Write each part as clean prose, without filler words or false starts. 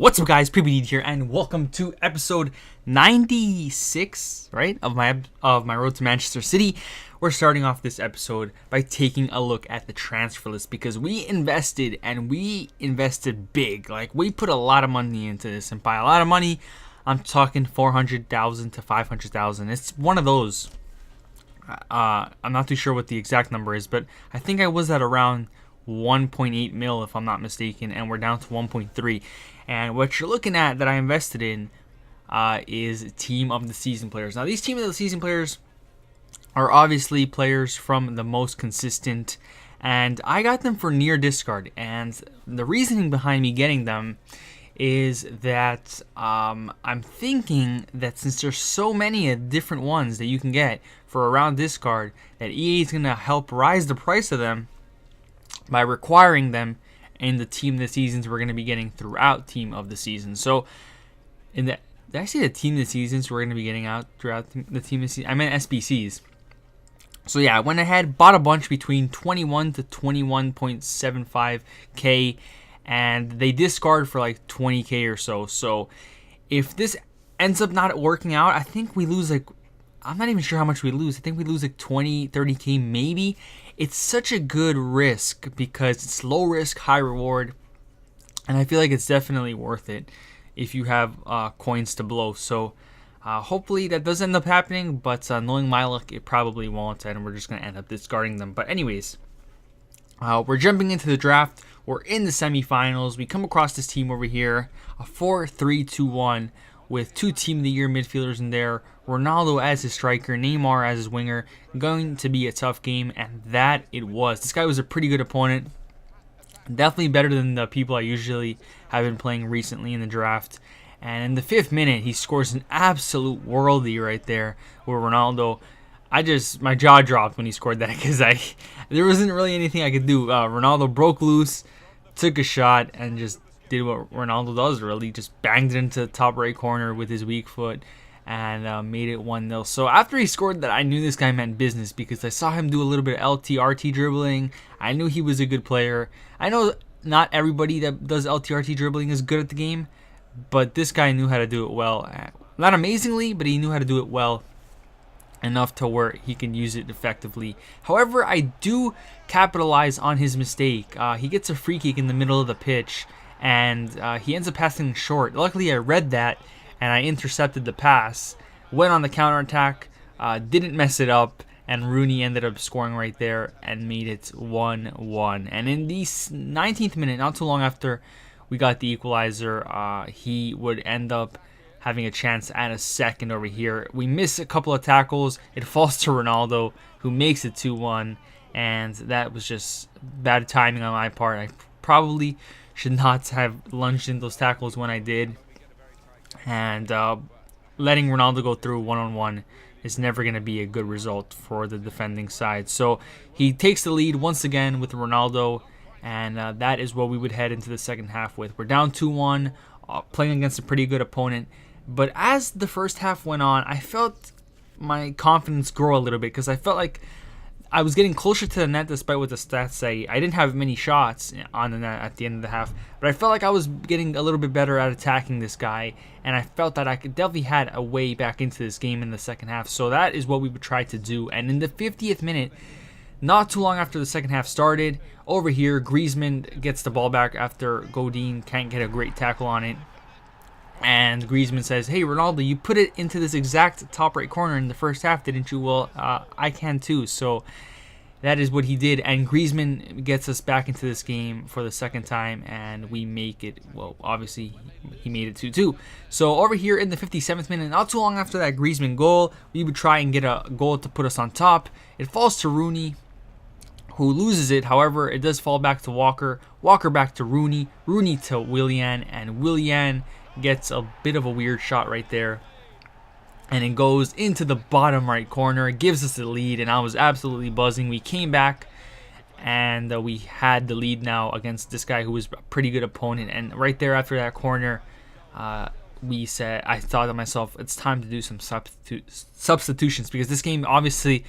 What's up, guys? PBD here, and welcome to episode 96, right, of my road to Manchester City. We're starting off this episode by taking a look at the transfer list because we invested big. Like, we put a lot of money into this, and by a lot of money, I'm talking 400,000 to 500,000. It's one of those. I'm not too sure what the exact number is, but I think I was at around 1.8 mil if I'm not mistaken, and we're down to 1.3. And what you're looking at that I invested in is team of the season players. Now, these team of the season players are obviously players from the most consistent, and I got them for near discard. And the reasoning behind me getting them is that I'm thinking that since there's so many different ones that you can get for around discard, that EA is going to help rise the price of them by requiring them in the team of the seasons we're going to be getting throughout team of the season. So, did I say the team of the seasons we're going to be getting out throughout the team of the season? I meant SBCs. So yeah, I went ahead, bought a bunch between 21 to 21.75k, and they discard for like 20k or so. So if this ends up not working out, I think we lose like, I'm not even sure how much we lose. I think we lose like 20, 30k maybe. It's such a good risk because it's low risk, high reward. And I feel like it's definitely worth it if you have coins to blow. So hopefully that does end up happening. But knowing my luck, it probably won't. And we're just going to end up discarding them. But anyways, we're jumping into the draft. We're in the semifinals. We come across this team over here. A 4-3-2-1 with two Team of the Year midfielders in there. Ronaldo as his striker, Neymar as his winger. Going to be a tough game, and that it was. This guy was a pretty good opponent. Definitely better than the people I usually have been playing recently in the draft. And in the 5th minute, he scores an absolute worldie right there with Ronaldo. My jaw dropped when he scored that because there wasn't really anything I could do. Ronaldo broke loose, took a shot, and just did what Ronaldo does, really. Just banged it into the top right corner with his weak foot and made it 1-0. So after he scored that, I knew this guy meant business because I saw him do a little bit of LT-RT dribbling. I knew he was a good player. I know not everybody that does LT-RT dribbling is good at the game, but this guy knew how to do it well. Not amazingly, but he knew how to do it well enough to where he can use it effectively. However, I do capitalize on his mistake. He gets a free kick in the middle of the pitch, and he ends up passing short. Luckily, I read that, and I intercepted the pass. Went on the counterattack, didn't mess it up, and Rooney ended up scoring right there and made it 1-1. And in the 19th minute, not too long after we got the equalizer, he would end up having a chance at a second over here. We miss a couple of tackles. It falls to Ronaldo, who makes it 2-1, and that was just bad timing on my part. I probably should not have lunged in those tackles when I did. And letting Ronaldo go through one-on-one is never going to be a good result for the defending side. So he takes the lead once again with Ronaldo, and that is what we would head into the second half with. We're down 2-1, playing against a pretty good opponent. But as the first half went on, I felt my confidence grow a little bit because I felt like I was getting closer to the net despite what the stats say. I didn't have many shots on the net at the end of the half, but I felt like I was getting a little bit better at attacking this guy, and I felt that I definitely had a way back into this game in the second half. So that is what we would try to do. And in the 50th minute, not too long after the second half started, over here, Griezmann gets the ball back after Godin can't get a great tackle on it. And Griezmann says, "Hey, Ronaldo, you put it into this exact top right corner in the first half, didn't you?" Well, I can too. So that is what he did. And Griezmann gets us back into this game for the second time, and we make it. Well, obviously, he made it 2-2. So over here in the 57th minute, not too long after that Griezmann goal, we would try and get a goal to put us on top. It falls to Rooney, who loses it. However, it does fall back to Walker. Walker back to Rooney. Rooney to Willian, and Willian gets a bit of a weird shot right there, and it goes into the bottom right corner. It gives us the lead, and I was absolutely buzzing. We came back, and we had the lead now against this guy who was a pretty good opponent. And right there after that corner, I thought to myself, it's time to do some substitutions, because this game obviously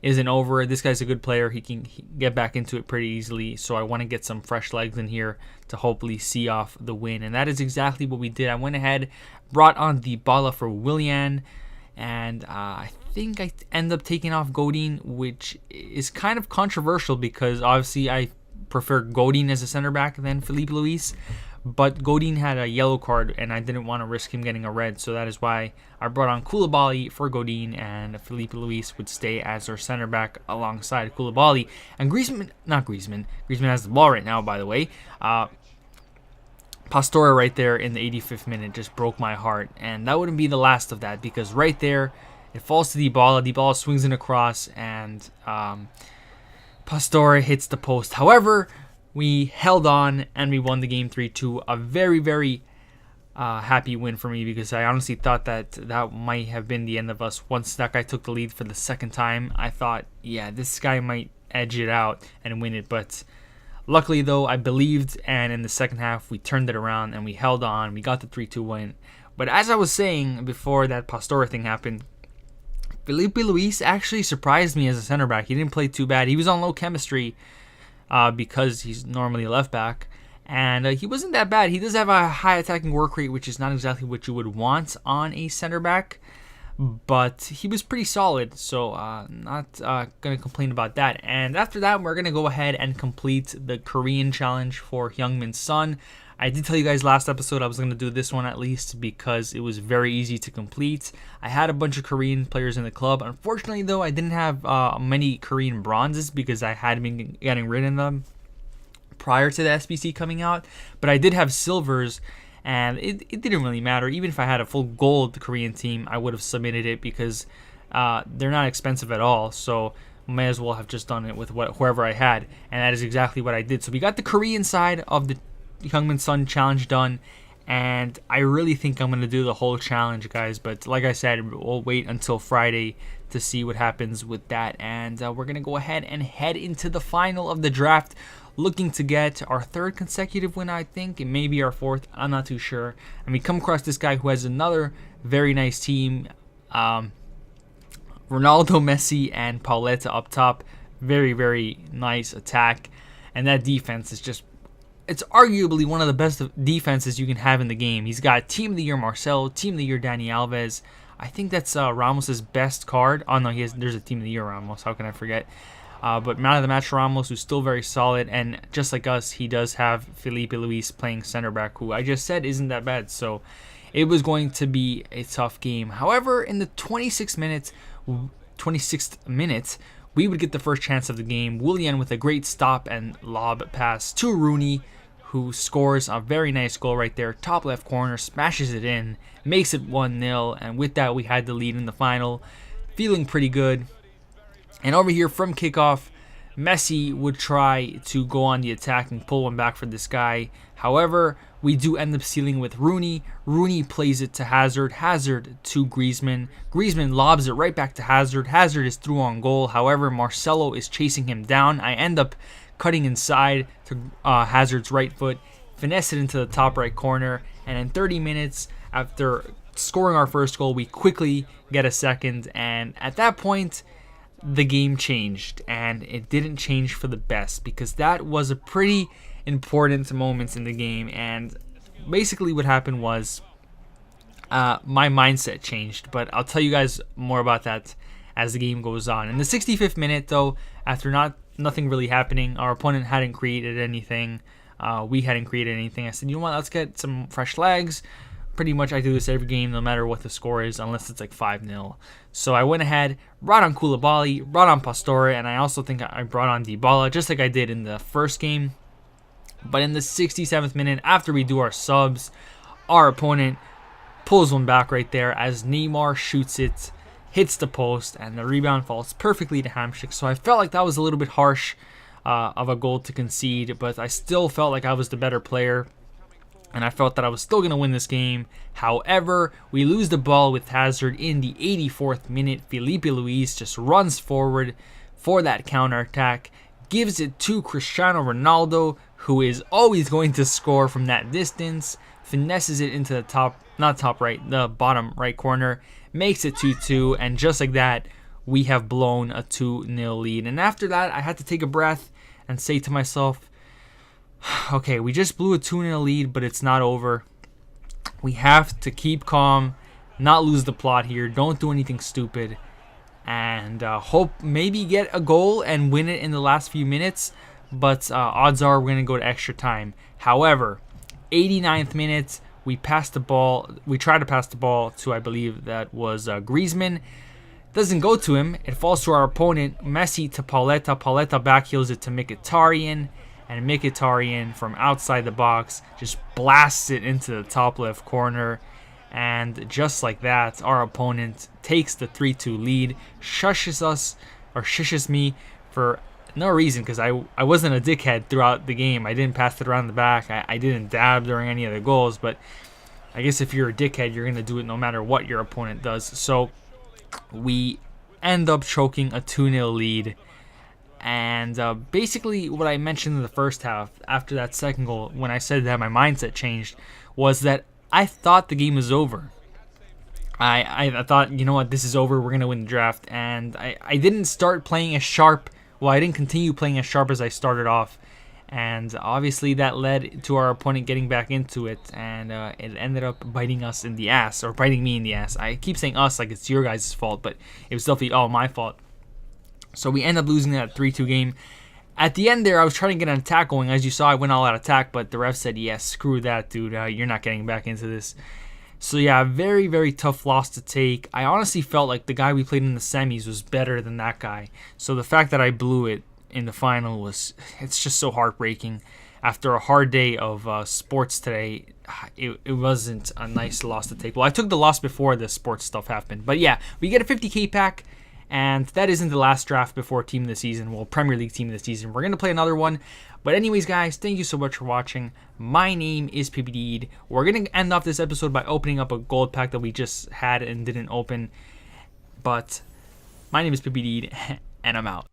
isn't over. This guy's a good player. He can get back into it pretty easily. So I want to get some fresh legs in here to hopefully see off the win. And that is exactly what we did. I went ahead, brought on Dybala for Willian. And I think I end up taking off Godin, which is kind of controversial because obviously I prefer Godin as a center back than Filipe Luis. But Godin had a yellow card, and I didn't want to risk him getting a red, so that is why I brought on Koulibaly for Godin, and Filipe Luis would stay as our center back alongside Koulibaly. And Griezmann has the ball right now, by the way. Pastore right there in the 85th minute just broke my heart, and that wouldn't be the last of that, because right there, it falls to Dybala. Dybala swings it across, and Pastore hits the post. However, we held on and we won the game 3-2. A very, very happy win for me because I honestly thought that might have been the end of us. Once that guy took the lead for the second time, I thought, yeah, this guy might edge it out and win it. But luckily, though, I believed, and in the second half, we turned it around and we held on. We got the 3-2 win. But as I was saying before that Pastore thing happened, Filipe Luis actually surprised me as a center back. He didn't play too bad. He was on low chemistry. Because he's normally a left back, and he wasn't that bad. He does have a high attacking work rate, which is not exactly what you would want on a center back, but he was pretty solid, so not going to complain about that. And after that, we're going to go ahead and complete the Korean challenge for Heung-min Son. I did tell you guys last episode I was going to do this one at least because it was very easy to complete. I had a bunch of Korean players in the club. Unfortunately, though, I didn't have many Korean bronzes because I had been getting rid of them prior to the SBC coming out. But I did have silvers, and it didn't really matter. Even if I had a full gold Korean team, I would have submitted it because they're not expensive at all. So may as well have just done it with whoever I had, and that is exactly what I did. So we got the Korean side of the Heung-min Son challenge done, and I really think I'm going to do the whole challenge, guys, but like I said, we'll wait until Friday to see what happens with that. And we're going to go ahead and head into the final of the draft, looking to get our third consecutive win. I think it may be our fourth, I'm not too sure. And we come across this guy who has another very nice team, Ronaldo, Messi, and Pauleta up top. Very, very nice attack, and that defense is just, it's arguably one of the best defenses you can have in the game. He's got Team of the Year Marcelo, Team of the Year Dani Alves. I think that's Ramos's best card. Oh no, there's a Team of the Year Ramos. How can I forget? But man of the match Ramos, who's still very solid, and just like us, he does have Filipe Luis playing center back, who I just said isn't that bad. So it was going to be a tough game. However, in the 26th minute, we would get the first chance of the game. Willian with a great stop and lob pass to Rooney, who scores a very nice goal right there. Top left corner, smashes it in, makes it 1-0, and with that we had the lead in the final. Feeling pretty good. And over here from kickoff, Messi would try to go on the attack and pull one back for this guy. However, we do end up sealing with Rooney. Rooney plays it to Hazard. Hazard to Griezmann. Griezmann lobs it right back to Hazard. Hazard is through on goal. However, Marcelo is chasing him down. I end up cutting inside to Hazard's right foot, finesse it into the top right corner, and in 30 minutes after scoring our first goal, we quickly get a second, and at that point, the game changed, and it didn't change for the best because that was a pretty important moment in the game. And basically what happened was my mindset changed, but I'll tell you guys more about that as the game goes on. In the 65th minute, though, after nothing really happening, our opponent hadn't created anything, we hadn't created anything, I said, you know what, let's get some fresh legs. Pretty much I do this every game no matter what the score is, unless it's like 5-0. So I went ahead, brought on Koulibaly, brought on Pastore, and I also think I brought on Dybala, just like I did in the first game. But in the 67th minute, after we do our subs, our opponent pulls one back right there as Neymar shoots it, hits the post, and the rebound falls perfectly to Hamsik. So I felt like that was a little bit harsh of a goal to concede, but I still felt like I was the better player, and I felt that I was still going to win this game. However, we lose the ball with Hazard in the 84th minute. Filipe Luis just runs forward for that counterattack, gives it to Cristiano Ronaldo, who is always going to score from that distance, finesses it into the bottom right corner, makes it 2-2, and just like that, we have blown a 2-0 lead. And after that, I had to take a breath and say to myself, okay, we just blew a 2-0 lead, but it's not over. We have to keep calm, not lose the plot here, don't do anything stupid, and hope maybe get a goal and win it in the last few minutes. But odds are we're going to go to extra time. However, 89th minute, we passed the ball. We tried to pass the ball to, I believe that was Griezmann. Doesn't go to him. It falls to our opponent. Messi to Pauleta. Pauleta backheels it to Mkhitaryan. And Mkhitaryan from outside the box just blasts it into the top left corner. And just like that, our opponent takes the 3-2 lead. Shushes me for no reason, because I wasn't a dickhead throughout the game. I didn't pass it around the back. I didn't dab during any of the goals. But I guess if you're a dickhead, you're going to do it no matter what your opponent does. So we end up choking a 2-0 lead. And basically what I mentioned in the first half, after that second goal, when I said that my mindset changed, was that I thought the game was over. I thought, you know what, this is over, we're going to win the draft. And I didn't start playing as sharp. Well, I didn't continue playing as sharp as I started off. And obviously that led to our opponent getting back into it. And it ended up biting us in the ass, or biting me in the ass. I keep saying us like it's your guys' fault, but it was definitely all my fault. So we end up losing that 3-2 game. At the end there, I was trying to get an attack going. As you saw, I went all out attack, but the ref said, yes, screw that, dude. You're not getting back into this. So yeah, very, very tough loss to take. I honestly felt like the guy we played in the semis was better than that guy. So the fact that I blew it in the final it's just so heartbreaking. After a hard day of sports today, it wasn't a nice loss to take. Well, I took the loss before the sports stuff happened. But yeah, we get a 50K pack. And that isn't the last draft before Team of the Season. Well, Premier League Team of the Season. We're going to play another one. But anyways, guys, thank you so much for watching. My name is PPD. We're going to end off this episode by opening up a gold pack that we just had and didn't open. But my name is PPD, and I'm out.